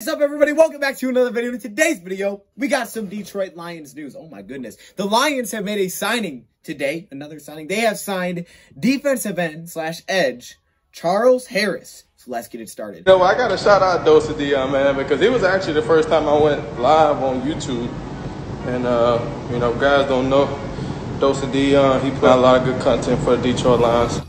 What is up, everybody? Welcome back to another video. In today's video, we got some Detroit Lions news. Oh my goodness. The Lions have made a signing today, another signing. They have signed defensive end / edge Charles Harris. So let's get it started. You know, I got to shout out DoseOfDion, man, because it was actually the first time I went live on YouTube. And, you know, guys don't know DoseOfDion. He put out a lot of good content for the Detroit Lions.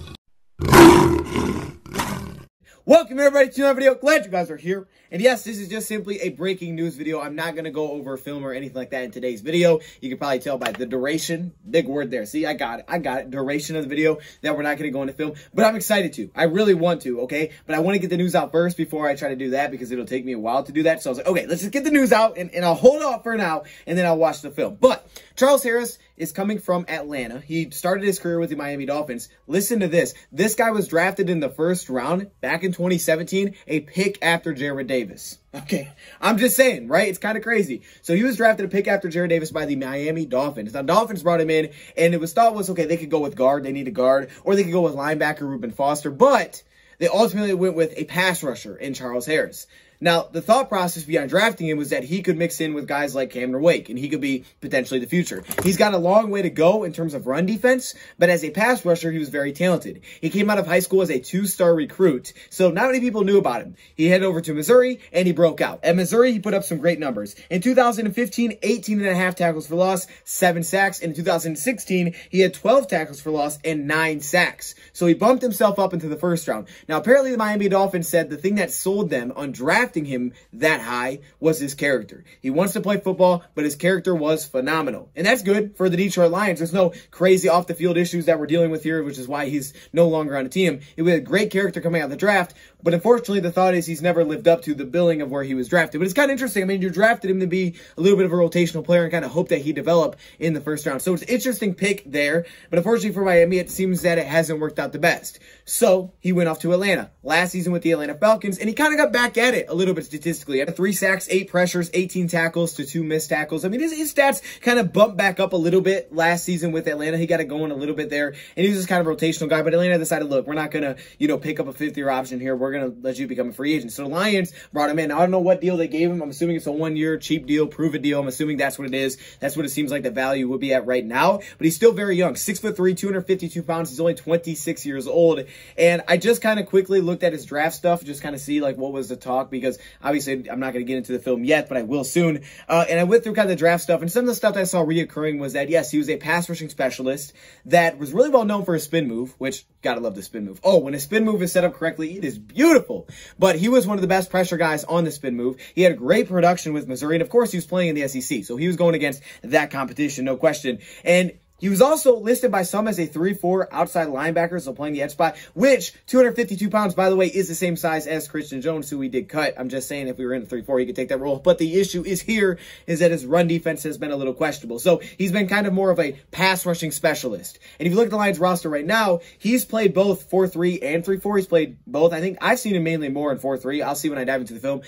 Welcome everybody to another video. Glad you guys are here. And yes, this is just simply a breaking news video. I'm not going to go over film or anything like that in today's video. You can probably tell by the duration. Big word there. See, I got it. Duration of the video that we're not going to go into film. But I'm excited to. I really want to, okay? But I want to get the news out first before I try to do that because it'll take me a while to do that. So I was like, okay, let's just get the news out and I'll hold off for now and then I'll watch the film. But Charles Harris is coming from Atlanta. He started his career with the Miami Dolphins. Listen to this. This guy was drafted in the first round back in 2017, a pick after Jarrad Davis. Okay, I'm just saying, right? It's kind of crazy. So he was drafted a pick after Jarrad Davis by the Miami Dolphins. Now, Dolphins brought him in, and it was thought was, okay, they could go with guard. They need a guard. Or they could go with linebacker Reuben Foster. But they ultimately went with a pass rusher in Charles Harris. Now, the thought process behind drafting him was that he could mix in with guys like Cameron Wake, and he could be potentially the future. He's got a long way to go in terms of run defense, but as a pass rusher, he was very talented. He came out of high school as a 2-star recruit, so not many people knew about him. He headed over to Missouri, and he broke out. At Missouri, he put up some great numbers. In 2015, 18.5 tackles for loss, 7 sacks. In 2016, he had 12 tackles for loss and 9 sacks. So he bumped himself up into the first round. Now, apparently, the Miami Dolphins said the thing that sold them on drafting him that high was his character. He wants to play football, but his character was phenomenal. And that's good for the Detroit Lions. There's no crazy off-the-field issues that we're dealing with here, which is why he's no longer on the team. He had a great character coming out of the draft, but unfortunately, the thought is he's never lived up to the billing of where he was drafted. But it's kind of interesting. I mean, you drafted him to be a little bit of a rotational player and kind of hope that he develop in the first round. So it's an interesting pick there, but unfortunately for Miami, it seems that it hasn't worked out the best. So he went off to Atlanta last season with the Atlanta Falcons, and he kind of got back at it a little bit statistically. He had 3 sacks, 8 pressures, 18 tackles to 2 missed tackles. I mean, his stats kind of bumped back up a little bit last season with Atlanta. He got it going a little bit there, and he was just kind of a rotational guy. But Atlanta decided, look, we're not going to, pick up a 5th-year option here. We're going to let you become a free agent. So the Lions brought him in. Now, I don't know what deal they gave him. I'm assuming it's a 1-year cheap deal, prove-it deal. I'm assuming that's what it is. That's what it seems like the value would be at right now. But he's still very young, 6'3", 252 pounds. He's only 26 years old. And I just kind of quickly looked at his draft stuff, just kind of see like what was the talk, because obviously I'm not going to get into the film yet, but I will soon. And I went through kind of the draft stuff, and some of the stuff that I saw reoccurring was that, yes, he was a pass rushing specialist that was really well known for his spin move, which, gotta love the spin move. Oh, when a spin move is set up correctly, it is beautiful. But he was one of the best pressure guys on the spin move. He had great production with Missouri, and of course, he was playing in the SEC, so he was going against that competition, no question. And he was also listed by some as a 3-4 outside linebacker, so playing the edge spot, which 252 pounds, by the way, is the same size as Christian Jones, who we did cut. I'm just saying if we were in a 3-4, he could take that role. But the issue is that his run defense has been a little questionable. So he's been kind of more of a pass rushing specialist. And if you look at the Lions roster right now, he's played both 4-3 and 3-4. He's played both. I think I've seen him mainly more in 4-3. I'll see when I dive into the film.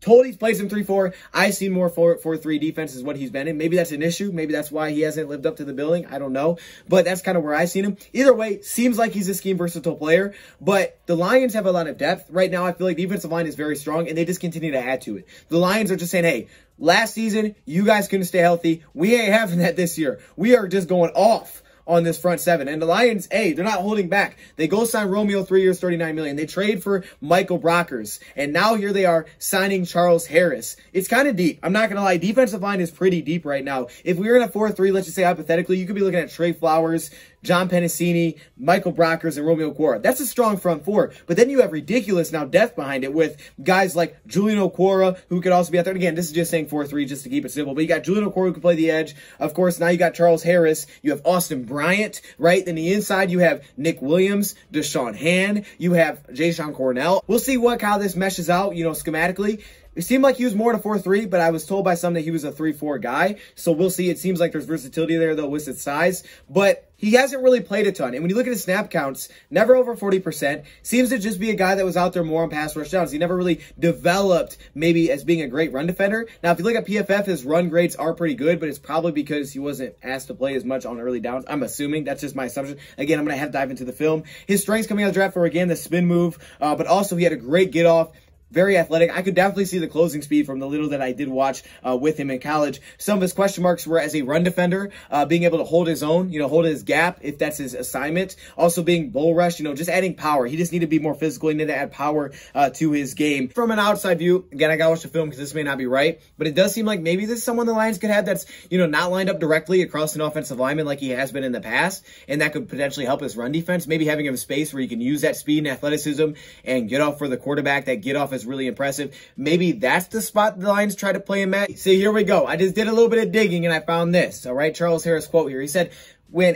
Told he's played some 3-4. I've seen more 4-3 defense is what he's been in. Maybe that's an issue. Maybe that's why he hasn't lived up to the billing. I don't know. But that's kind of where I've seen him. Either way, seems like he's a scheme versatile player. But the Lions have a lot of depth. Right now, I feel like the defensive line is very strong, and they just continue to add to it. The Lions are just saying, hey, last season, you guys couldn't stay healthy. We ain't having that this year. We are just going off on this front 7. And the Lions, hey, they're not holding back. They go sign Romeo 3 years, $39 million. They trade for Michael Brockers. And now here they are signing Charles Harris. It's kind of deep. I'm not going to lie. Defensive line is pretty deep right now. If we were in a 4-3, let's just say hypothetically, you could be looking at Trey Flowers, John Pennicini, Michael Brockers, and Romeo Okwara. That's a strong front 4. But then you have ridiculous now depth behind it with guys like Julian Okwara, who could also be out there. And again, this is just saying 4-3 just to keep it simple. But you got Julian Okwara who can play the edge. Of course, now you got Charles Harris. You have Austin Bryant, right? Then the inside, you have Nick Williams, Deshaun Hand. You have Jayshon Cornell. We'll see how this meshes out, schematically. It seemed like he was more to 4-3, but I was told by some that he was a 3-4 guy. So we'll see. It seems like there's versatility there, though, with his size. But he hasn't really played a ton. And when you look at his snap counts, never over 40%. Seems to just be a guy that was out there more on pass rush downs. He never really developed maybe as being a great run defender. Now, if you look at PFF, his run grades are pretty good, but it's probably because he wasn't asked to play as much on early downs. I'm assuming. That's just my assumption. Again, I'm going to have to dive into the film. His strengths coming out of the draft were, again, the spin move, but also he had a great get-off. very athletic. I could definitely see the closing speed from the little that I did watch with him in college. Some of his question marks were as a run defender, being able to hold his own, hold his gap if that's his assignment. Also being bull rush, just adding power. He just needed to be more physical. He needed to add power to his game. From an outside view, again, I gotta watch the film because this may not be right, but it does seem like maybe this is someone the Lions could have that's, not lined up directly across an offensive lineman like he has been in the past, and that could potentially help his run defense. Maybe having him space where he can use that speed and athleticism and get off for the quarterback. That get off is really impressive. Maybe that's the spot the Lions try to play him at. See, here we go. I just did a little bit of digging and I found this. All right, Charles Harris quote here. He said,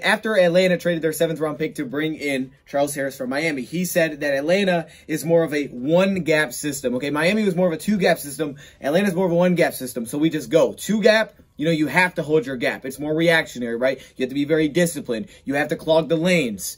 after Atlanta traded their 7th round pick to bring in Charles Harris from Miami, he said that Atlanta is more of a 1-gap system. Okay, Miami was more of a 2-gap system. Atlanta's more of a 1-gap system. So we just go 2-gap. You have to hold your gap. It's more reactionary, right? You have to be very disciplined. You have to clog the lanes.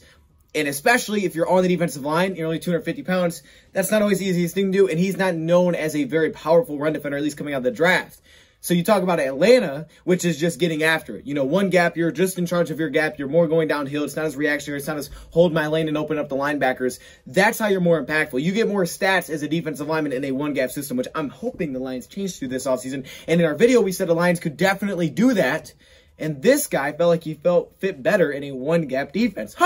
And especially if you're on the defensive line, you're only 250 pounds, that's not always the easiest thing to do. And he's not known as a very powerful run defender, at least coming out of the draft. So you talk about Atlanta, which is just getting after it. 1 gap, you're just in charge of your gap. You're more going downhill. It's not as reactionary. It's not as hold my lane and open up the linebackers. That's how you're more impactful. You get more stats as a defensive lineman in a 1-gap system, which I'm hoping the Lions change through this offseason. And in our video, we said the Lions could definitely do that. And this guy felt like he fit better in a 1-gap defense.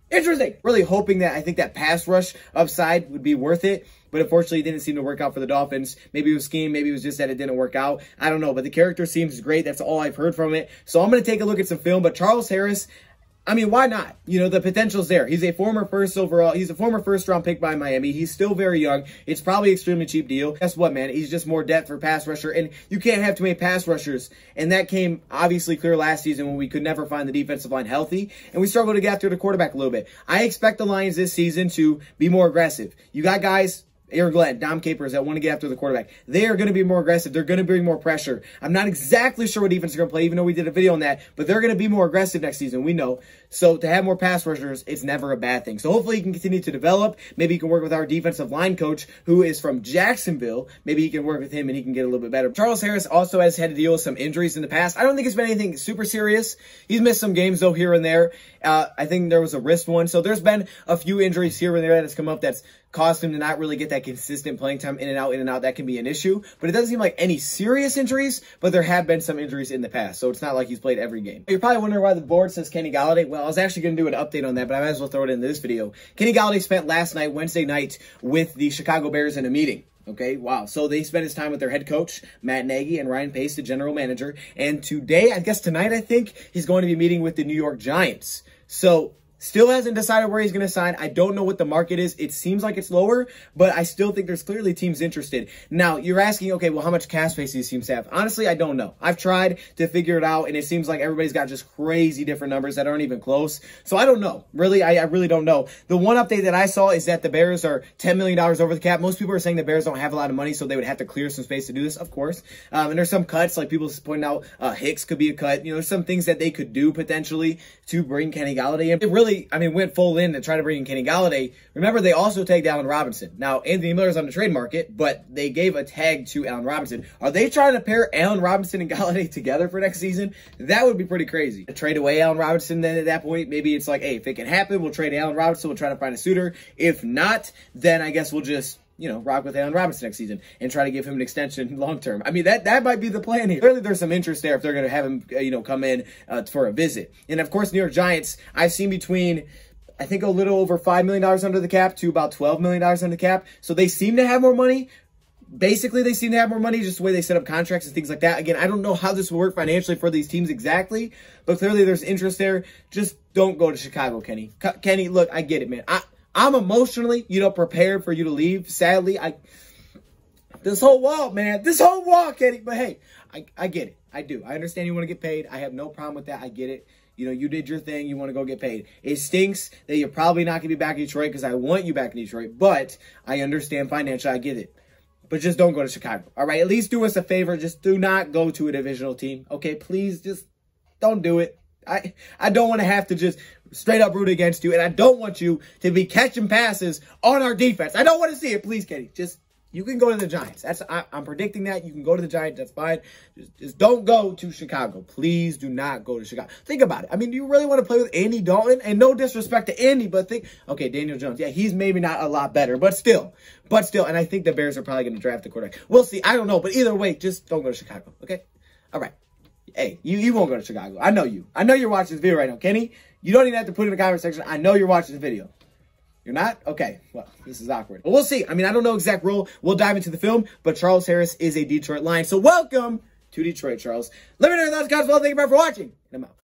Interesting. Really hoping that I think that pass rush upside would be worth it. But unfortunately, it didn't seem to work out for the Dolphins. Maybe it was scheme. Maybe it was just that it didn't work out. I don't know. But the character seems great. That's all I've heard from it. So I'm going to take a look at some film. But Charles Harris, I mean, why not? The potential's there. He's a former first round pick by Miami. He's still very young. It's probably an extremely cheap deal. Guess what, man? He's just more depth for pass rusher. And you can't have too many pass rushers. And that came obviously clear last season when we could never find the defensive line healthy. And we struggled to get after the quarterback a little bit. I expect the Lions this season to be more aggressive. You got guys, Aaron Glenn, Dom Capers, that want to get after the quarterback. They are going to be more aggressive. They're going to bring more pressure. I'm not exactly sure what defense they're going to play, even though we did a video on that, but they're going to be more aggressive next season. We know. So to have more pass rushers, it's never a bad thing. So hopefully he can continue to develop. Maybe he can work with our defensive line coach, who is from Jacksonville. Maybe he can work with him and he can get a little bit better. Charles Harris also has had to deal with some injuries in the past. I don't think it's been anything super serious. He's missed some games, though, here and there. I think there was a wrist one. So there's been a few injuries here and there that has come up that's caused him to not really get that consistent playing time in and out. That can be an issue. But it doesn't seem like any serious injuries, but there have been some injuries in the past. So it's not like he's played every game. You're probably wondering why the board says Kenny Golladay. Well, I was actually going to do an update on that, but I might as well throw it into this video. Kenny Golladay spent Wednesday night, with the Chicago Bears in a meeting. Okay, wow. So they spent his time with their head coach, Matt Nagy, and Ryan Pace, the general manager. And tonight, I think, he's going to be meeting with the New York Giants. So still hasn't decided where he's going to sign. I don't know what the market is. It seems like it's lower, but I still think there's clearly teams interested. Now, you're asking, okay, well, how much cap space do these teams have? Honestly, I don't know. I've tried to figure it out, and it seems like everybody's got just crazy different numbers that aren't even close. So I don't know. Really, I really don't know. The one update that I saw is that the Bears are $10 million over the cap. Most people are saying the Bears don't have a lot of money, so they would have to clear some space to do this, of course. And there's some cuts, like people pointing out Hicks could be a cut. There's some things that they could do potentially to bring Kenny Golladay in. It really, went full in to try to bring in Kenny Golladay. Remember, they also tagged Allen Robinson. Now, Anthony Miller's on the trade market, but they gave a tag to Allen Robinson. Are they trying to pair Allen Robinson and Golladay together for next season? That would be pretty crazy. To trade away Allen Robinson, then at that point, maybe it's like, hey, if it can happen, we'll trade Allen Robinson. We'll try to find a suitor. If not, then I guess we'll just rock with Allen Robinson next season and try to give him an extension long term. I mean, that might be the plan here. Clearly, there's some interest there if they're going to have him, come in for a visit. And of course, New York Giants, I've seen between, I think, a little over $5 million under the cap to about $12 million under the cap. So they seem to have more money. Basically, they seem to have more money, just the way they set up contracts and things like that. Again, I don't know how this will work financially for these teams exactly, but clearly there's interest there. Just don't go to Chicago, Kenny. Kenny, look, I get it, man. I'm emotionally, prepared for you to leave. Sadly, this whole wall, Kenny. But hey, I get it. I do. I understand you want to get paid. I have no problem with that. I get it. You did your thing. You want to go get paid. It stinks that you're probably not going to be back in Detroit because I want you back in Detroit. But I understand financially. I get it. But just don't go to Chicago. All right? At least do us a favor. Just do not go to a divisional team. Okay? Please just don't do it. I don't want to have to just straight up root against you. And I don't want you to be catching passes on our defense. I don't want to see it. Please, Kenny. Just you can go to the Giants. I'm predicting that. You can go to the Giants. That's fine. Just don't go to Chicago. Please do not go to Chicago. Think about it. I mean, do you really want to play with Andy Dalton? And no disrespect to Andy, but okay, Daniel Jones. Yeah, he's maybe not a lot better, but still. And I think the Bears are probably going to draft the quarterback. We'll see. I don't know, but either way, just don't go to Chicago. Okay? All right. Hey, you won't go to Chicago. I know you. I know you're watching this video right now, Kenny. You don't even have to put it in the comment section. I know you're watching this video. You're not? Okay. Well, this is awkward. But we'll see. I mean, I don't know exact role. We'll dive into the film, but Charles Harris is a Detroit Lion. So welcome to Detroit, Charles. Let me know your thoughts, guys. Well, thank you very much for watching. And I'm out.